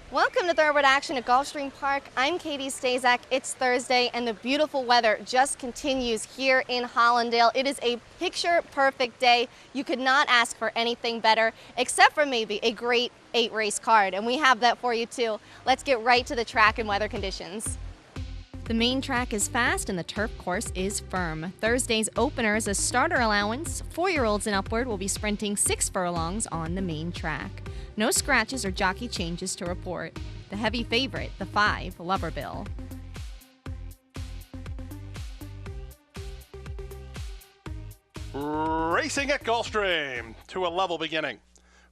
Welcome to Thoroughbred Action at Gulfstream Park. I'm Katie Stazak. It's Thursday and the beautiful weather just continues here in Hollandale. It is a picture-perfect day. You could not ask for anything better, except for maybe a great 8-race card, and we have that for you too. Let's get right to the track and weather conditions. The main track is fast and the turf course is firm. Thursday's opener is a starter allowance. 4-year-olds and upward will be sprinting 6 furlongs on the main track. No scratches or jockey changes to report. The heavy favorite, the 5, Loverbill. Racing at Gulfstream to a level beginning.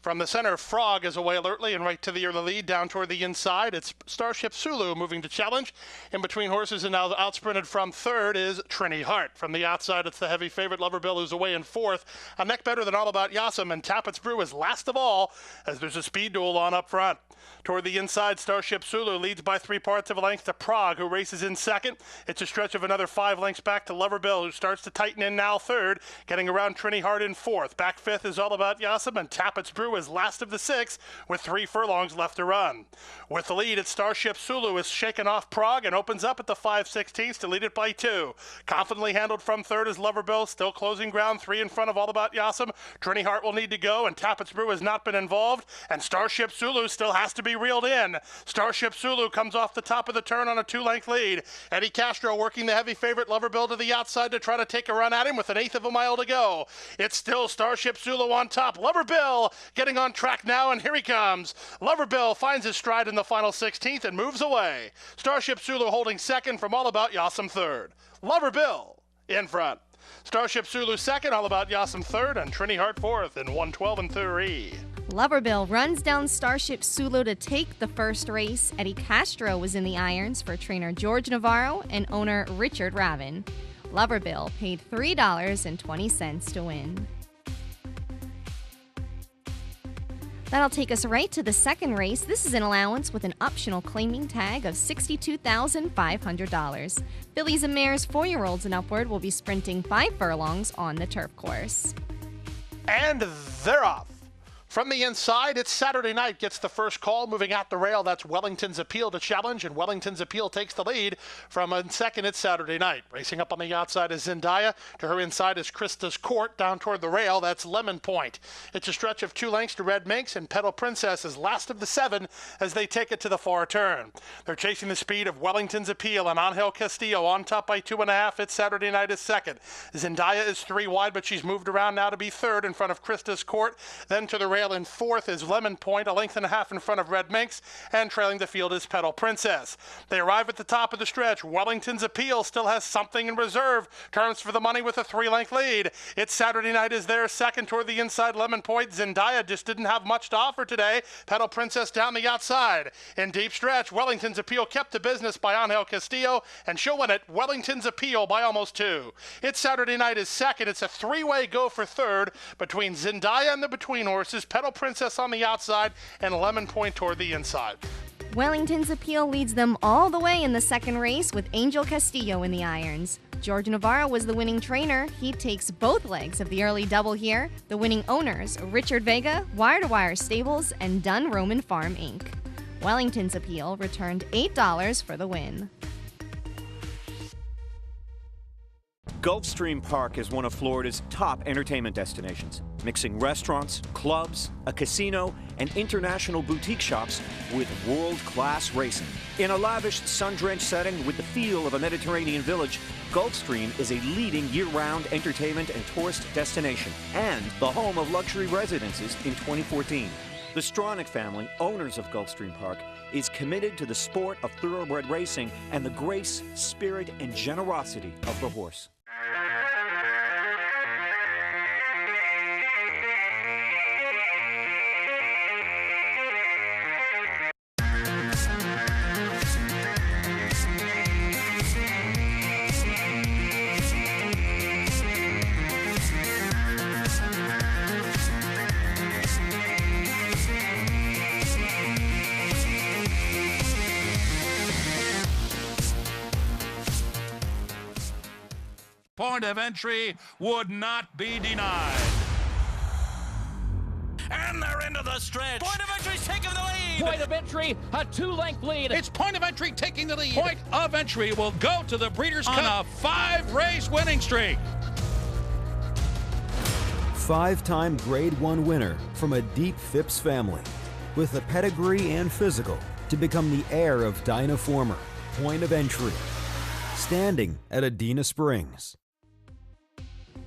From the center, Frog is away alertly and right to the early lead. Down toward the inside, it's Starship Sulu moving to challenge. In between horses and now outsprinted from third is Trini Hart. From the outside, it's the heavy favorite Loverbill who's away in fourth. A neck better than All About Yassam, and Tappett's Brew is last of all as there's a speed duel on up front. Toward the inside, Starship Sulu leads by 3 parts of a length to Prague, who races in second. It's a stretch of another 5 lengths back to Loverbill, who starts to tighten in now third, getting around Trini Hart in fourth. Back fifth is All About Yassam, and Tappett's Brew is last of the 6 with 3 furlongs left to run. With the lead, it's Starship Sulu is shaken off Prague and opens up at the 5/16 to lead it by 2. Confidently handled from third is Loverbill, still closing ground, 3 in front of All About Yassam. Trini Hart will need to go, and Tappett's Brew has not been involved, and Starship Sulu still has to be reeled in. Starship Sulu comes off the top of the turn on a 2-length lead. Eddie Castro working the heavy favorite Loverbill to the outside to try to take a run at him with an 1/8 of a mile to go. It's still Starship Sulu on top. Loverbill getting on track now, and here he comes. Loverbill finds his stride in the final 16th and moves away. Starship Sulu holding second, from All About Yassam third. Loverbill in front. Starship Sulu second, All About Yassam third, and Trini Hart fourth in 1:12 3. Loverbill runs down Starship Sulu to take the first race. Eddie Castro was in the irons for trainer George Navarro and owner Richard Ravin. Loverbill paid $3.20 to win. That'll take us right to the second race. This is an allowance with an optional claiming tag of $62,500. Fillies and mares 4-year-olds and upward will be sprinting 5 furlongs on the turf course. And they're off. From the inside, it's Saturday Night gets the first call, moving at the rail. That's Wellington's Appeal to challenge, and Wellington's Appeal takes the lead. From in second, it's Saturday Night. Racing up on the outside is Zendaya. To her inside is Krista's Court. Down toward the rail, that's Lemon Point. It's a stretch of 2 lengths to Red Minx, and Petal Princess is last of the 7 as they take it to the far turn. They're chasing the speed of Wellington's Appeal, and Angel Castillo on top by 2.5. It's Saturday Night is second. Zendaya is 3 wide, but she's moved around now to be third in front of Krista's Court. Then to the rail in fourth is Lemon Point, a length and a half in front of Red Minx, and trailing the field is Petal Princess. They arrive at the top of the stretch. Wellington's Appeal still has something in reserve. Turns for the money with a 3-length lead. It's Saturday Night is there second toward the inside. Lemon Point. Zendaya just didn't have much to offer today. Petal Princess down the outside. In deep stretch, Wellington's Appeal kept to business by Angel Castillo, and she'll win it. Wellington's Appeal by almost 2. It's Saturday Night is second. It's a 3-way go for third between Zendaya and the between horses. Petal Princess on the outside, and Lemon Point toward the inside. Wellington's Appeal leads them all the way in the second race with Angel Castillo in the irons. George Navarro was the winning trainer. He takes both legs of the early double here. The winning owners, Richard Vega, Wire to Wire Stables, and Dunn Roman Farm Inc. Wellington's Appeal returned $8 for the win. Gulfstream Park is one of Florida's top entertainment destinations, mixing restaurants, clubs, a casino, and international boutique shops with world-class racing. In a lavish, sun-drenched setting with the feel of a Mediterranean village, Gulfstream is a leading year-round entertainment and tourist destination and the home of luxury residences in 2014. The Stronach family, owners of Gulfstream Park, is committed to the sport of thoroughbred racing and the grace, spirit, and generosity of the horse. Point of entry would not be denied. And they're into the the stretch. Point of Entry's taking the lead. Point of Entry, a 2-length lead. It's Point of Entry taking the lead. Point of Entry will go to the Breeders' Cup on a 5-race winning streak. 5-time Grade 1 winner from a deep Phipps family with the pedigree and physical to become the heir of Dynaformer, Point of Entry, standing at Adena Springs.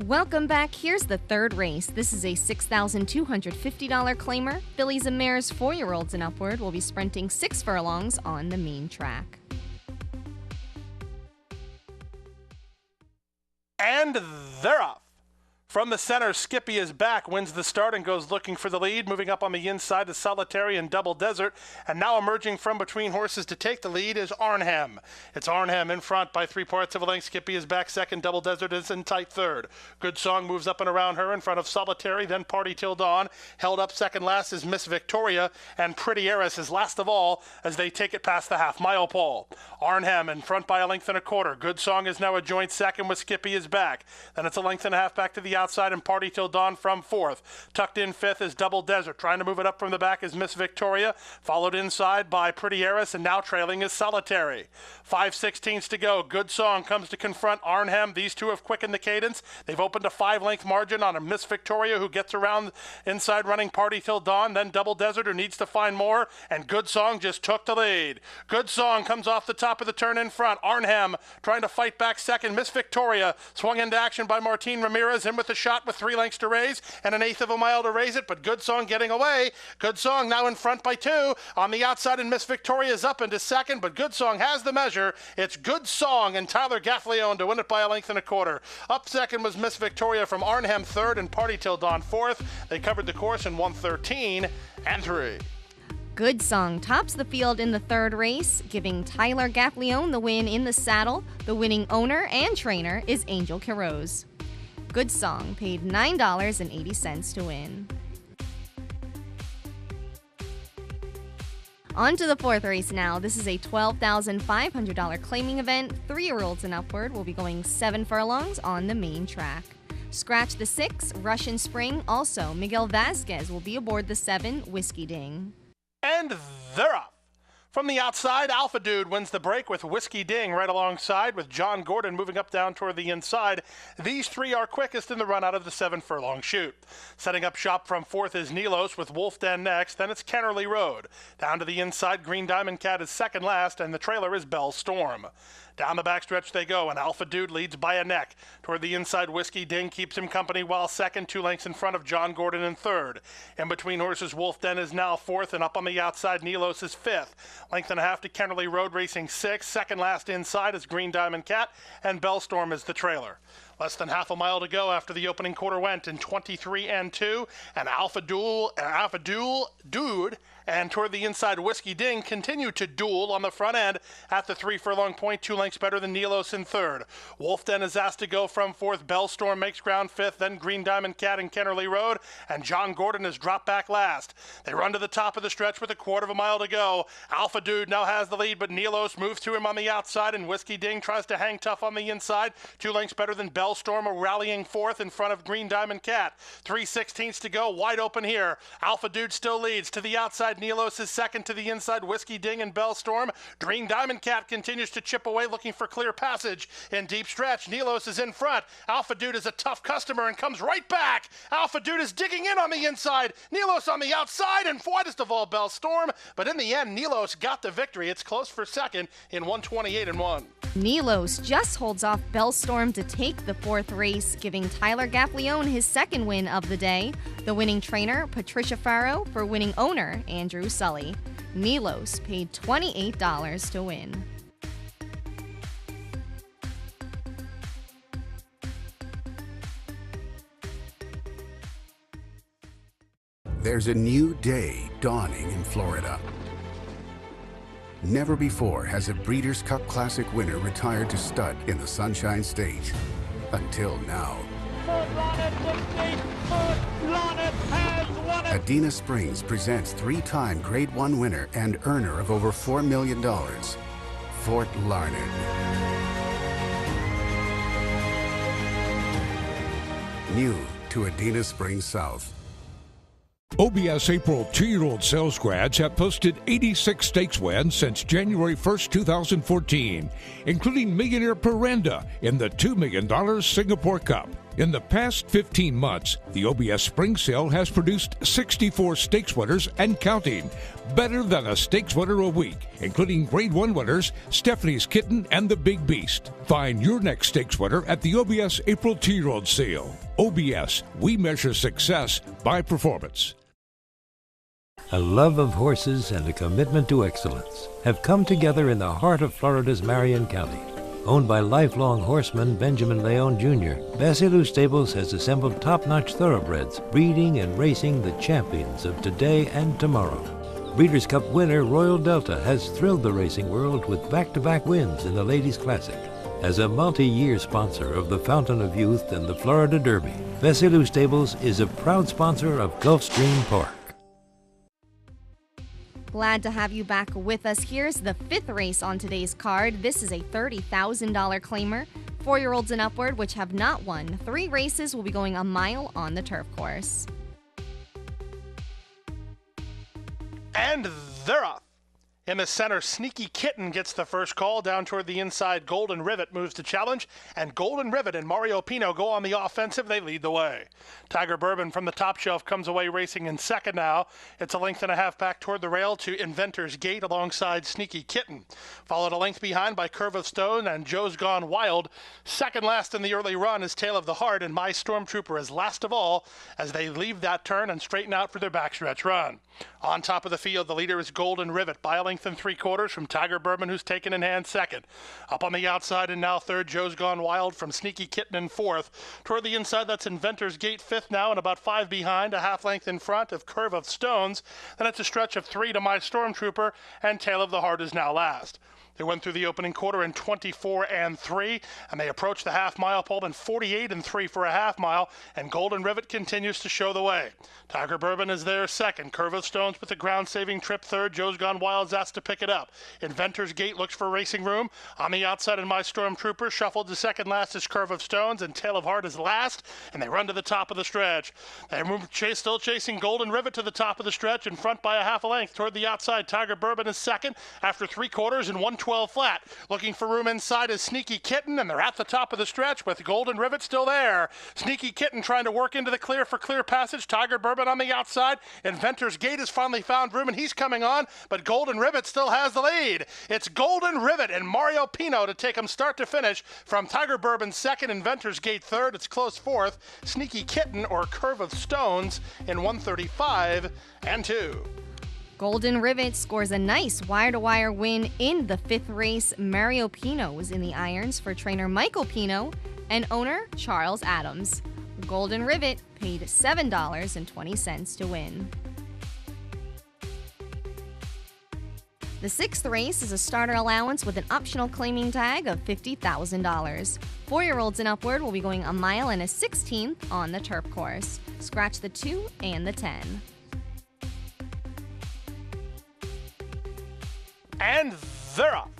Welcome back. Here's the third race. This is a $6,250 claimer. Fillies and mares 4-year-olds and upward will be sprinting 6 furlongs on the main track. And they're off. From the center, Skippy is back, wins the start and goes looking for the lead, moving up on the inside to Solitary and Double Desert, and now emerging from between horses to take the lead is Arnhem. It's Arnhem in front by 3/4 of a length. Skippy is back second, Double Desert is in tight third. Good Song moves up and around her in front of Solitary, then Party Till Dawn. Held up second last is Miss Victoria, and Pretty Heiress is last of all as they take it past the half-mile pole. Arnhem in front by a length and a quarter. Good Song is now a joint second with Skippy is back. Then it's a length and a half back to the outside and Party Till Dawn from fourth. Tucked in fifth is Double Desert. Trying to move it up from the back is Miss Victoria, followed inside by Pretty Heiress, and now trailing is Solitary. 5/16 to go. Good Song comes to confront Arnhem. These two have quickened the cadence. They've opened a 5-length margin on a Miss Victoria who gets around inside running Party Till Dawn, then Double Desert who needs to find more, and Good Song just took the lead. Good Song comes off the top of the turn in front. Arnhem trying to fight back second. Miss Victoria swung into action by Martine Ramirez, in with a shot with 3 lengths to raise and an 1/8 of a mile to raise it, but Good Song getting away. Good Song now in front by 2. On the outside, and Miss Victoria is up into second, but Good Song has the measure. It's Good Song and Tyler Gaffleone to win it by a length and a quarter. Up second was Miss Victoria from Arnhem third and Party Till Dawn fourth. They covered the course in 1:13 and 3. Good Song tops the field in the third race, giving Tyler Gaffleone the win in the saddle. The winning owner and trainer is Angel Quiroz. Good Song paid $9.80 to win. On to the fourth race now. This is a $12,500 claiming event. 3-year-olds and upward will be going 7 furlongs on the main track. Scratch the 6, Russian Spring. Also, Miguel Vasquez will be aboard the 7, Whiskey Ding. And they're off. From the outside, Alpha Dude wins the break with Whiskey Ding right alongside, with John Gordon moving up down toward the inside. These 3 are quickest in the run out of the 7-furlong shoot. Setting up shop from fourth is Nilos with Wolf Den next, then it's Kennerly Road. Down to the inside, Green Diamond Cat is second last, and the trailer is Bell Storm. Down the backstretch they go, and Alpha Dude leads by a neck. Toward the inside, Whiskey Ding keeps him company while second, 2 lengths in front of John Gordon in third. In between horses, Wolf Den is now fourth, and up on the outside, Nilos is fifth. Length and a half to Kennerly Road racing sixth. Second last inside is Green Diamond Cat, and Bellstorm is the trailer. Less than half a mile to go after the opening quarter went in 23 and 2, and Alpha Dude, and toward the inside, Whiskey Ding continue to duel on the front end at the 3-furlong point, 2 lengths better than Nilos in third. Wolf Den is asked to go from fourth. Bellstorm makes ground fifth, then Green Diamond Cat and Kennerly Road, and John Gordon is dropped back last. They run to the top of the stretch with a 1/4 mile to go. Alpha Dude now has the lead, but Nilos moves to him on the outside, and Whiskey Ding tries to hang tough on the inside. 2 lengths better than Bellstorm, rallying fourth in front of Green Diamond Cat. 3/16 to go, wide open here. Alpha Dude still leads. To the outside, Nilos is second. To the inside, Whiskey Ding and Bellstorm. Green Diamond Cat continues to chip away, looking for clear passage in deep stretch. Nilos is in front. Alpha Dude is a tough customer and comes right back. Alpha Dude is digging in on the inside. Nilos on the outside, and widest of all, Bellstorm. But in the end, Nilos got the victory. It's close for second in 1:28 and 1. Nilos just holds off Bellstorm to take the fourth race, giving Tyler Gaffleone his second win of the day. The winning trainer, Patricia Farrow, for winning owner, Andrew Sully. Nilos paid $28 to win. There's a new day dawning in Florida. Never before has a Breeders' Cup Classic winner retired to stud in the Sunshine State. Until now. Adena Springs presents 3-time Grade 1 winner and earner of over $4 million, Fort Larned. New to Adena Springs South. OBS April 2-year-old sales grads have posted 86 stakes wins since January 1st, 2014, including millionaire Perenda in the $2 million Singapore Cup. In the past 15 months, the OBS Spring Sale has produced 64 stakes winners and counting, better than a stakes winner a week, including Grade 1 winners Stephanie's Kitten and the Big Beast. Find your next stakes winner at the OBS April 2-year-old sale. OBS, we measure success by performance. A love of horses and a commitment to excellence have come together in the heart of Florida's Marion County. Owned by lifelong horseman Benjamin Leon Jr., Basilou Stables has assembled top-notch thoroughbreds, breeding and racing the champions of today and tomorrow. Breeders' Cup winner Royal Delta has thrilled the racing world with back-to-back wins in the Ladies' Classic. As a multi-year sponsor of the Fountain of Youth and the Florida Derby, Basilou Stables is a proud sponsor of Gulfstream Park. Glad to have you back with us. Here's the 5th race on today's card. This is a $30,000 claimer. 4-year-olds and upward, which have not won 3 races, will be going a mile on the turf course. And they're off. In the center, Sneaky Kitten gets the first call. Down toward the inside, Golden Rivet moves to challenge, and Golden Rivet and Mario Pino go on the offensive. They lead the way. Tiger Bourbon from the top shelf comes away racing in second now. It's a length and a half back toward the rail to Inventor's Gate alongside Sneaky Kitten. Followed a length behind by Curve of Stone and Joe's Gone Wild. Second last in the early run is Tale of the Heart, and My Stormtrooper is last of all as they leave that turn and straighten out for their backstretch run. On top of the field, the leader is Golden Rivet by a length and 3/4 from Tiger Bourbon, who's taken in hand second. Up on the outside and now third, Joe's Gone Wild from Sneaky Kitten in fourth. Toward the inside, that's Inventor's Gate fifth now and about 5 behind, a half length in front of Curve of Stones. Then it's a stretch of 3 to My Stormtrooper, and Tale of the Heart is now last. They went through the opening quarter in 24 and 3, and they approached the half-mile pole in 48 and 3 for a half-mile, and Golden Rivet continues to show the way. Tiger Bourbon is there second. Curve of Stones with the ground-saving trip third. Joe's Gone Wild's asked to pick it up. Inventor's Gate looks for racing room. On the outside, and My Stormtrooper shuffled to second last is Curve of Stones, and Tale of Heart is last, and they run to the top of the stretch. They move still chasing Golden Rivet to the top of the stretch, in front by a half a length. Toward the outside, Tiger Bourbon is second after 3/4 and 1/12 flat. Looking for room inside is Sneaky Kitten, and they're at the top of the stretch with Golden Rivet still there. Sneaky Kitten trying to work into the clear for clear passage. Tiger Bourbon on the outside. Inventor's Gate has finally found room, and he's coming on, but Golden Rivet still has the lead. It's Golden Rivet and Mario Pino to take them start to finish from Tiger Bourbon second, Inventor's Gate third. It's close fourth. Sneaky Kitten or Curve of Stones in 1:35 and 2. Golden Rivet scores a nice wire-to-wire win in the 5th race. Mario Pino was in the irons for trainer Michael Pino and owner Charles Adams. Golden Rivet paid $7.20 to win. The 6th race is a starter allowance with an optional claiming tag of $50,000. 4-year-olds and upward will be going a mile and a 16th on the turf course. Scratch the 2 and the 10. And they're off.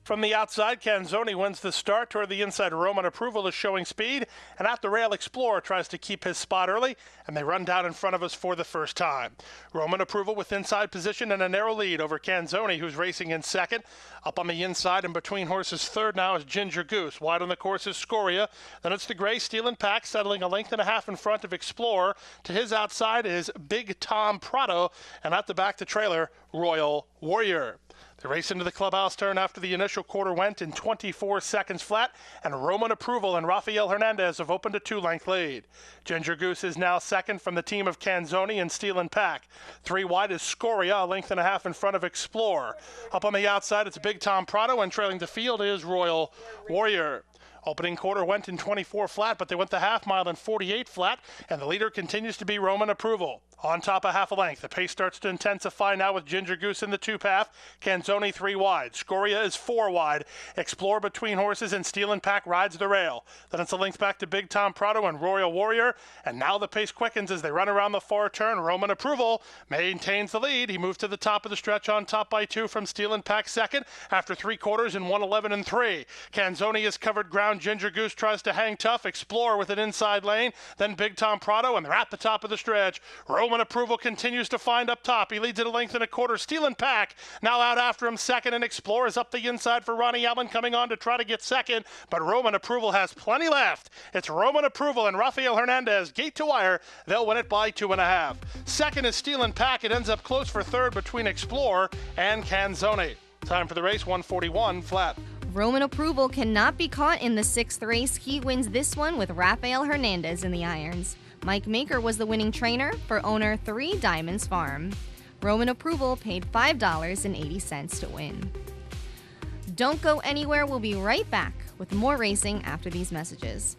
From the outside, Canzoni wins the start. Toward the inside, Roman Approval is showing speed. And at the rail, Explorer tries to keep his spot early, and they run down in front of us for the first time. Roman Approval with inside position and a narrow lead over Canzoni, who's racing in second. Up on the inside and between horses, third now is Ginger Goose. Wide on the course is Scoria. Then it's the gray Steel and Pack, settling a length and a half in front of Explorer. To his outside is Big Tom Prado, and at the back, the trailer, Royal Warrior. They race into the clubhouse turn after the initial quarter went in 24 seconds flat, and Roman Approval and Rafael Hernandez have opened a 2-length lead. Ginger Goose is now second from the team of Canzoni and Steel and Pack. 3 wide is Scoria, a length and a half in front of Explorer. Up on the outside, it's Big Tom Prado, and trailing the field is Royal Warrior. Opening quarter went in 24 flat, but they went the half mile in 48 flat, and the leader continues to be Roman Approval. On top of half a length, the pace starts to intensify now with Ginger Goose in the 2-path. Canzoni 3 wide. Scoria is 4 wide. Explore between horses, and Steel and Pack rides the rail. Then it's a length back to Big Tom Prado and Royal Warrior, and now the pace quickens as they run around the far turn. Roman Approval maintains the lead. He moves to the top of the stretch on top by 2 from Steel and Pack second after 3/4 and 1:11 and 3. Canzoni has covered ground around. Ginger Goose tries to hang tough. Explore with an inside lane. Then Big Tom Prado, and they're at the top of the stretch. Roman Approval continues to find up top. He leads at a length and a quarter. Stealing Pack now out after him second, and Explore is up the inside for Ronnie Allen coming on to try to get second. But Roman Approval has plenty left. It's Roman Approval and Rafael Hernandez. Gate to wire. They'll win it by 2.5. Second is Stealing Pack. It ends up close for third between Explore and Canzone. Time for the race, 141 flat. Roman Approval cannot be caught in the 6th race. He wins this one with Rafael Hernandez in the irons. Mike Maker was the winning trainer for owner 3 Diamonds Farm. Roman Approval paid $5.80 to win. Don't go anywhere. We'll be right back with more racing after these messages.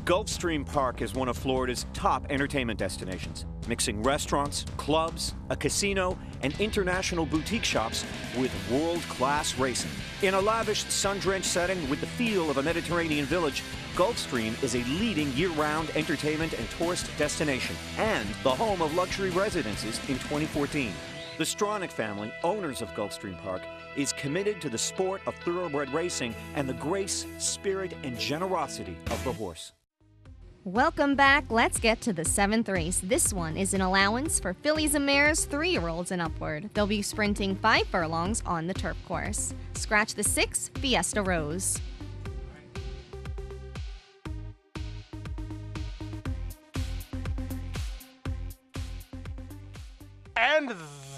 Gulfstream Park is one of Florida's top entertainment destinations, mixing restaurants, clubs, a casino, and international boutique shops with world-class racing. In a lavish, sun-drenched setting with the feel of a Mediterranean village, Gulfstream is a leading year-round entertainment and tourist destination and the home of luxury residences in 2014. The Stronach family, owners of Gulfstream Park, is committed to the sport of thoroughbred racing and the grace, spirit, and generosity of the horse. Welcome back. Let's get to the 7th race. This one is an allowance for fillies and mares 3-year-olds and upward. They'll be sprinting 5 furlongs on the turf course. Scratch the 6 Fiesta Rose. And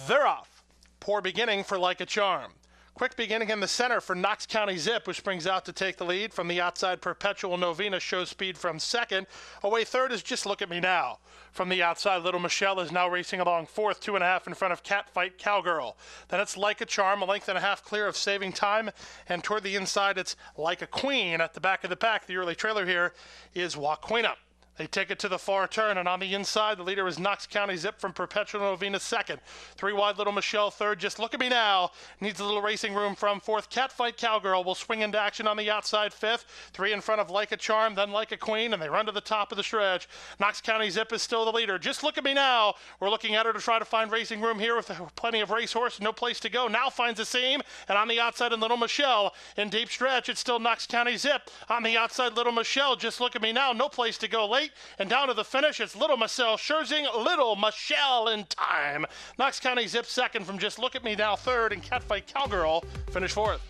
they're off. Poor beginning for Like a Charm. Quick beginning in the center for Knox County Zip, who springs out to take the lead. From the outside, Perpetual Novena shows speed from second. Away third is Just Look at Me Now. From the outside, Little Michelle is now racing along fourth, 2.5 in front of Catfight Cowgirl. Then it's Like a Charm, a length and a half clear of Saving Time. And toward the inside, it's Like a Queen. At the back of the pack, the early trailer here is Waquina. They take it to the far turn, and on the inside, the leader is Knox County Zip from Perpetual Novena second. 3 wide, Little Michelle third. Just Look at Me Now needs a little racing room from fourth. Catfight Cowgirl will swing into action on the outside fifth. 3 in front of Like a Charm, then Like a Queen, and they run to the top of the stretch. Knox County Zip is still the leader. Just Look at Me Now. We're looking at her to try to find racing room here with plenty of racehorse, no place to go. Now finds a seam, and on the outside, in Little Michelle in deep stretch, it's still Knox County Zip. On the outside, Little Michelle, Just Look at Me Now, no place to go late. And down to the finish, it's Little Michelle Scherzing, Little Michelle in time. Knox County Zip second from Just Look at Me Now third, and Catfight Cowgirl finish fourth.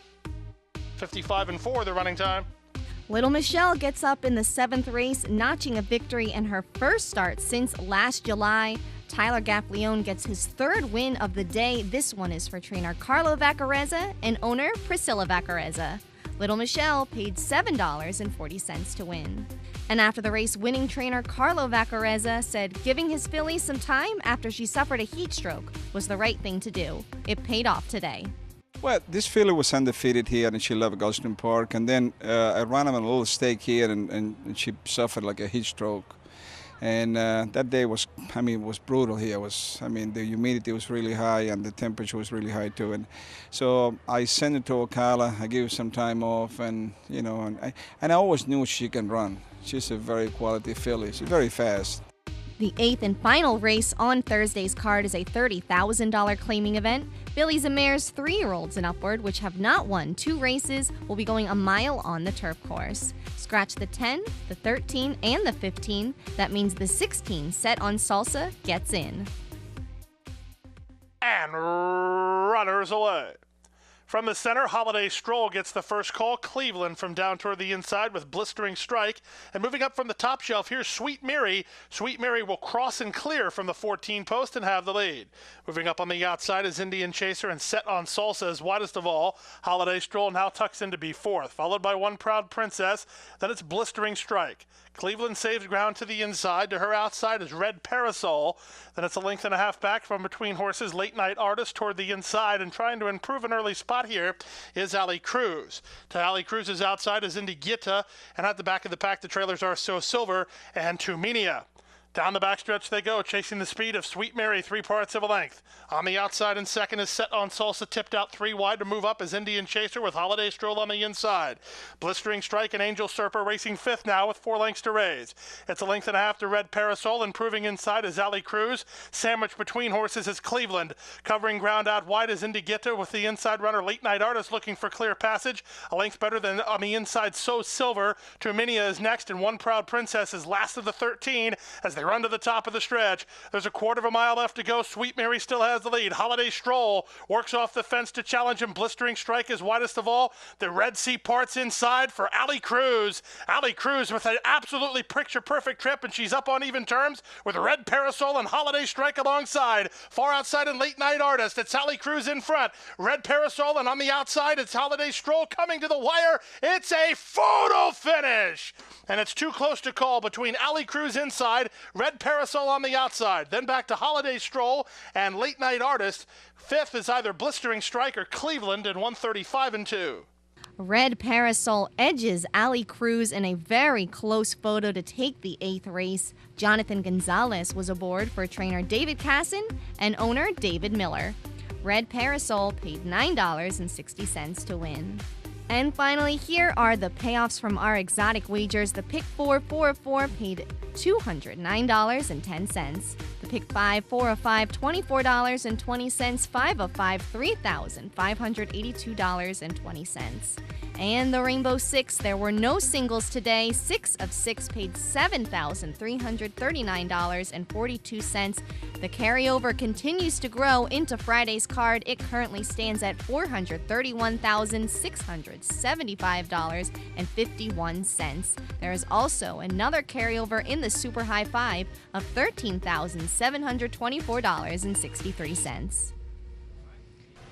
55-4 the running time. Little Michelle gets up in the 7th race, notching a victory in her first start since last July. Tyler Gaffleone gets his 3rd win of the day. This one is for trainer Carlo Vaccarezza and owner Priscilla Vaccarezza. Little Michelle paid $7.40 to win. And after the race, winning trainer Carlo Vaccarezza said giving his filly some time after she suffered a heat stroke was the right thing to do. It paid off today. Well, this filly was undefeated here, and she loved Gulfstream Park. And then I ran him on a little stake here, and she suffered like a heat stroke. And that day was brutal here. The humidity was really high, and the temperature was really high too. And so I sent her to Ocala. I gave her some time off, and I always knew she can run. She's a very quality filly. She's very fast. The 8th and final race on Thursday's card is a $30,000 claiming event. Fillies and mares 3-year-olds and upward, which have not won 2 races, will be going a mile on the turf course. Scratch the 10, the 13, and the 15. That means the 16 set on Salsa gets in. And runners away. From the center, Holiday Stroll gets the first call. Cleveland from down toward the inside with Blistering Strike. And moving up from the top shelf, here's Sweet Mary. Sweet Mary will cross and clear from the 14 post and have the lead. Moving up on the outside is Indian Chaser and Set on Salsa as widest of all. Holiday Stroll now tucks in to be fourth, followed by One Proud Princess. Then it's Blistering Strike. Cleveland saves ground to the inside. To her outside is Red Parasol. Then it's a length and a half back from between horses. Late Night Artist toward the inside, and trying to improve an early spot here is Ali Cruz. To Ali Cruz's outside is Indy Gita, and at the back of the pack the trailers are So Silver and Tumenia. Down the backstretch they go, chasing the speed of Sweet Mary, 3 parts of a length. On the outside in second is Set on Salsa, tipped out 3 wide to move up as Indian Chaser with Holiday Stroll on the inside. Blistering Strike and Angel Surfer racing fifth now with 4 lengths to raise. It's a length and a half to Red Parasol, improving inside is Ali Cruz. Sandwiched between horses is Cleveland. Covering ground out wide is Indy Gita with the inside runner Late Night Artist looking for clear passage. A length better than on the inside So Silver. Tumenia is next, and One Proud Princess is last of the 13 as they run to the top of the stretch. There's a quarter of a mile left to go. Sweet Mary still has the lead. Holiday Stroll works off the fence to challenge him. Blistering Strike is widest of all. The Red Sea parts inside for Ali Cruz. Ali Cruz with an absolutely picture-perfect trip, and she's up on even terms with Red Parasol and Holiday Strike alongside. Far outside and Late Night Artist. It's Ali Cruz in front. Red Parasol, and on the outside it's Holiday Stroll coming to the wire. It's a photo finish! And it's too close to call between Ali Cruz inside, Red Parasol on the outside. Then back to Holiday Stroll and Late Night Artist. Fifth is either Blistering Strike or Cleveland in 135 and 2. Red Parasol edges Ali Cruz in a very close photo to take the 8th race. Jonathan Gonzalez was aboard for trainer David Casson and owner David Miller. Red Parasol paid $9.60 to win. And finally, here are the payoffs from our exotic wagers. The pick 4 of 4 paid $209.10. The pick 5 4 of 5 $24.20. 5 of 5 $3,582.20. And the Rainbow 6, there were no singles today. 6 of 6 paid $7,339.42. The carryover continues to grow into Friday's card. It currently stands at $431,675.51. There is also another carryover in the Super High 5 of $13,724.63.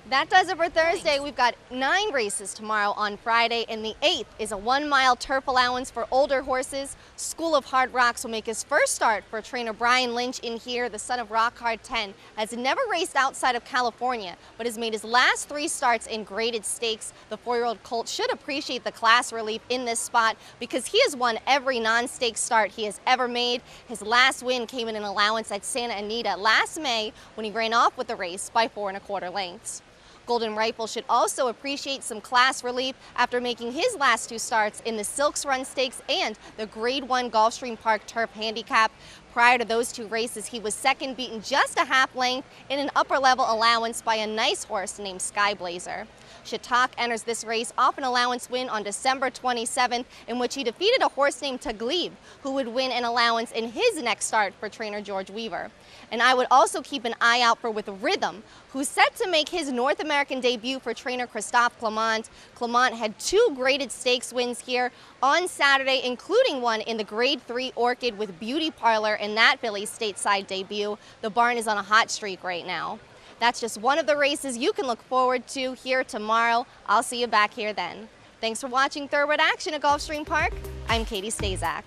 That does it for Thursday. We've got 9 races tomorrow on Friday, and the 8th is a 1-mile turf allowance for older horses. School of Hard Rocks will make his first start for trainer Brian Lynch in here. The son of Rock Hard 10 has never raced outside of California, but has made his last 3 starts in graded stakes. The 4-year-old colt should appreciate the class relief in this spot because he has won every non-stake start he has ever made. His last win came in an allowance at Santa Anita last May when he ran off with the race by 4 1/4 lengths. Golden Rifle should also appreciate some class relief after making his last 2 starts in the Silks Run Stakes and the Grade 1 Gulfstream Park Turf Handicap. Prior to those 2 races, he was second, beaten just a half length in an upper-level allowance by a nice horse named Skyblazer. Shatak enters this race off an allowance win on December 27th, in which he defeated a horse named Taglib, who would win an allowance in his next start for trainer George Weaver. And I would also keep an eye out for With Rhythm, who's set to make his North American debut for trainer Christophe Clement. Clement had 2 graded stakes wins here on Saturday, including one in the Grade 3 Orchid with Beauty Parlor in that filly's stateside debut. The barn is on a hot streak right now. That's just one of the races you can look forward to here tomorrow. I'll see you back here then. Thanks for watching Thoroughbred Action at Gulfstream Park. I'm Katie Stazak.